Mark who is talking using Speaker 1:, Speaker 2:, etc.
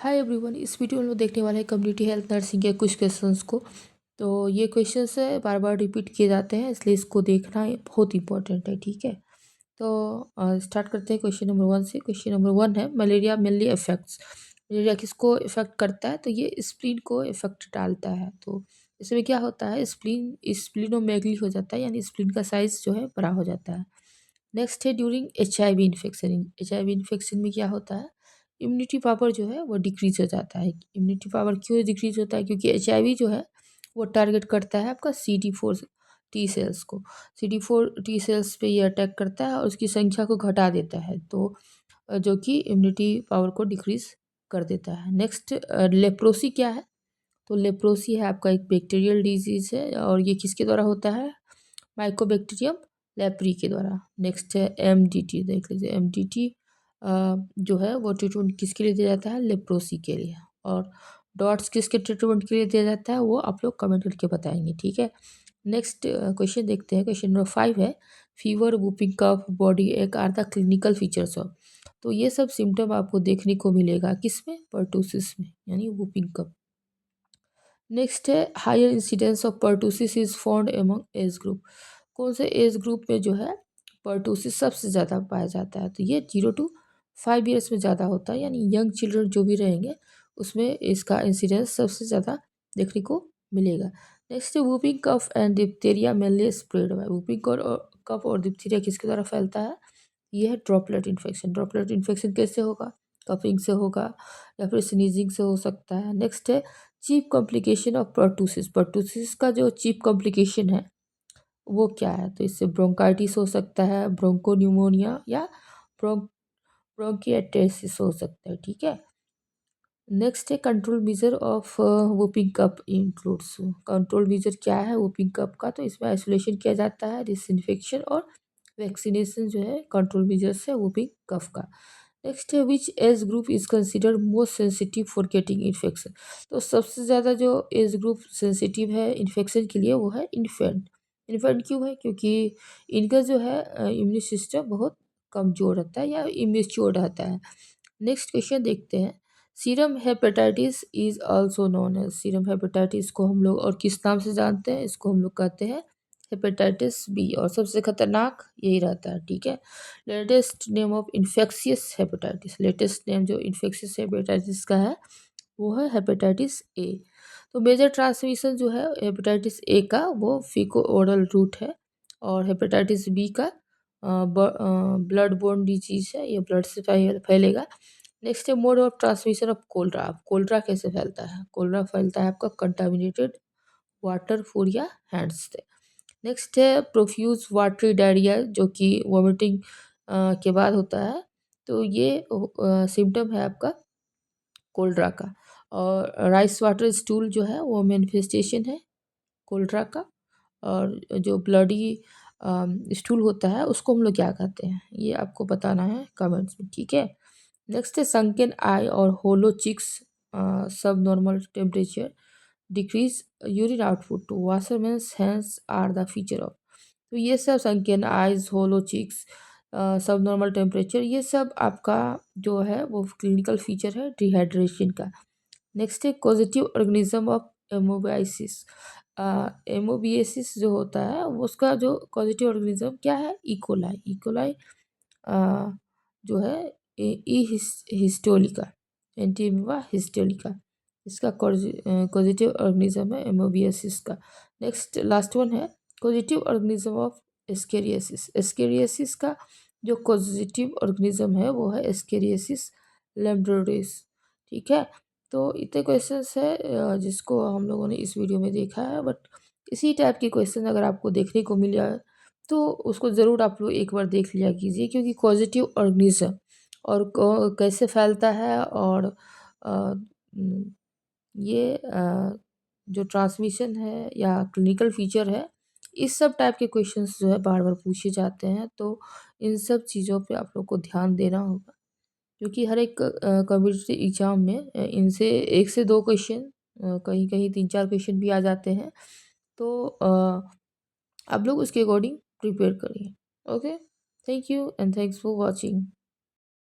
Speaker 1: Hi everyone, इस video में हम देखने वाले हैं कम्युनिटी हेल्थ नर्सिंग के कुछ क्वेश्चंस को। तो ये क्वेश्चंस है बार बार रिपीट किए जाते हैं, इसलिए इसको देखना ये बहुत इंपॉर्टेंट है। ठीक है, तो स्टार्ट करते हैं क्वेश्चन नंबर 1 से। क्वेश्चन नंबर 1 है, मलेरिया मेनली इफेक्ट्स। मलेरिया किसको इफेक्ट करता है? तो ये स्प्लीन को इफेक्ट डालता है। तो इसमें क्या होता है, स्प्लीनोमेगली हो जाता है, यानी स्प्लीन का साइज जो है बड़ा हो जाता है। नेक्स्ट है during HIV infection. HIV infection में क्या होता है, इम्यूनिटी पावर जो है वो डिक्रीज हो जाता है। इम्यूनिटी पावर क्यों डिक्रीज होता है? क्योंकि HIV जो है वो टारगेट करता है आपका CD4 T सेल्स को। CD4 T सेल्स पे ये अटैक करता है और उसकी संख्या को घटा देता है, तो जो कि इम्यूनिटी पावर को डिक्रीज कर देता है। नेक्स्ट लेप्रोसी क्या है? तो लेप्रोसी है आपका एक बैक्टीरियल डिजीज है, और ये किसके द्वारा होता है? माइकोबैक्टीरियम लेप्री के द्वारा। नेक्स्ट है MDT, देख लीजिए MDT जो है वो ट्रीटमेंट किसके लिए दिया जाता है? लेप्रोसी के लिए। और डॉट्स किसके ट्रीटमेंट के लिए दिया जाता है, वो आप लोग कमेंट करके बताएंगे। ठीक है, नेक्स्ट क्वेश्चन देखते हैं। क्वेश्चन नंबर 5 है, fever, whooping cough, body ache are the clinical features of. तो ये सब सिम्टम आपको देखने को मिलेगा किसमें? पर्टूसिस में, यानी वूपिंग कफ। नेक्स्ट है, higher incidence of pertussis is found among age group. कौन से एज ग्रुप में जो है पर्टूसिस सबसे ज़्यादा पाया जाता है? तो ये 0 to 5 ईयर्स में ज़्यादा होता है, यानी यंग चिल्ड्रन जो भी रहेंगे उसमें इसका इंसिडेंस सबसे ज़्यादा देखने को मिलेगा। नेक्स्ट है, whooping cough and diphtheria mainly spread by. Whooping cough और डिप्थीरिया किसके द्वारा फैलता है? ये है ड्रॉपलेट इन्फेक्शन। ड्रॉपलेट इन्फेक्शन कैसे होगा? कफिंग से होगा या फिर स्नीजिंग से हो सकता है। नेक्स्ट है, chief complication of pertussis. Pertussis का जो चीफ कॉम्प्लिकेशन है वो क्या है? तो इससे ब्रोंकाइटिस हो सकता है, ब्रोंकोन्यूमोनिया या ब्रोंकिएटाइटिस हो सकता है। ठीक है, नेक्स्ट है, control measure of whooping cup includes. Control measure क्या है वूपिंग कप का? तो इसमें आइसोलेशन किया जाता है, डिसइंफेक्शन और वैक्सीनेशन जो है कंट्रोल मेजर से वूपिंग कफ का। नेक्स्ट है, which age group is considered most sensitive for getting infection. तो सबसे ज़्यादा जो एज ग्रुप सेंसिटिव है इन्फेक्शन के लिए वो है इन्फेंट। इन्फेंट क्यों है? क्योंकि इनका जो है इम्यून सिस्टम बहुत कमज़ोर रहता है या इमेच्योर रहता है। नेक्स्ट क्वेश्चन देखते हैं, serum hepatitis is also known as. Serum hepatitis को हम लोग और किस नाम से जानते हैं? इसको हम लोग कहते हैं हेपेटाइटिस बी, और सबसे खतरनाक यही रहता है। ठीक है, latest name of infectious hepatitis. Latest name जो इन्फेक्शियस हेपेटाइटिस का है वो है हेपेटाइटिस ए। तो मेजर ट्रांसमिशन जो है हेपेटाइटिस ए का वो फीको ओरल रूट है, और हेपेटाइटिस बी का ब्लड बोर्न डिजीज है, ये ब्लड से फैलेगा। नेक्स्ट है, mode of transmission of cholera. Cholera कैसे फैलता है? कोलरा फैलता है आपका कंटामिनेटेड वाटर, फूड या हैंड्स से। नेक्स्ट है, प्रोफ्यूज वाटरी डायरिया, जो कि वोमिटिंग के बाद होता है। तो ये सिम्टम है आपका कोलरा का। और राइस वाटर स्टूल जो है वो मैनिफेस्टेशन है कोलरा का। और जो ब्लडी स्टूल होता है उसको हम लोग क्या कहते हैं, ये आपको बताना है कमेंट्स में। ठीक है, नेक्स्ट है, संकेन आई और hollow cheeks, subnormal temperature, decrease urine output, washerman's hands are the feature of. तो ये सब sunken eyes, hollow cheeks, subnormal temperature, ये सब आपका जो है वो क्लिनिकल फीचर है डिहाइड्रेशन का। नेक्स्ट है, positive organism of amoebiasis. Amoebiasis जो होता है वो उसका जो पॉजिटिव ऑर्गेनिज्म क्या है? इकोलाई। इकोलाई जो है ई हिस्टोलिका, एंटीमिवा हिस्टोलिका, इसका पॉजिटिव ऑर्गेनिज्म है एमोबियासिस का। नेक्स्ट लास्ट वन है, positive organism of ascariasis. Ascariasis का जो पॉजिटिव ऑर्गेनिज्म है वो है एस्केरियासिस लैम्ब्रोडिस। ठीक है, तो इतने क्वेश्चंस है जिसको हम लोगों ने इस वीडियो में देखा है, बट इसी टाइप के क्वेश्चन अगर आपको देखने को मिला तो उसको ज़रूर आप लोग एक बार देख लिया कीजिए, क्योंकि पॉजिटिव ऑर्गेनिज्म और कैसे फैलता है, और ये जो ट्रांसमिशन है या क्लिनिकल फीचर है, इस सब टाइप के क्वेश्चंस जो है बार बार पूछे जाते हैं। तो इन सब चीज़ों पे आप लोग को ध्यान देना होगा, क्योंकि हर एक कॉम्पिटिटिव एग्जाम में इनसे 1 से 2 क्वेश्चन, कहीं कहीं 3-4 क्वेश्चन भी आ जाते हैं। तो आप लोग उसके अकॉर्डिंग प्रिपेयर करिए। Okay, thank you and thanks for watching.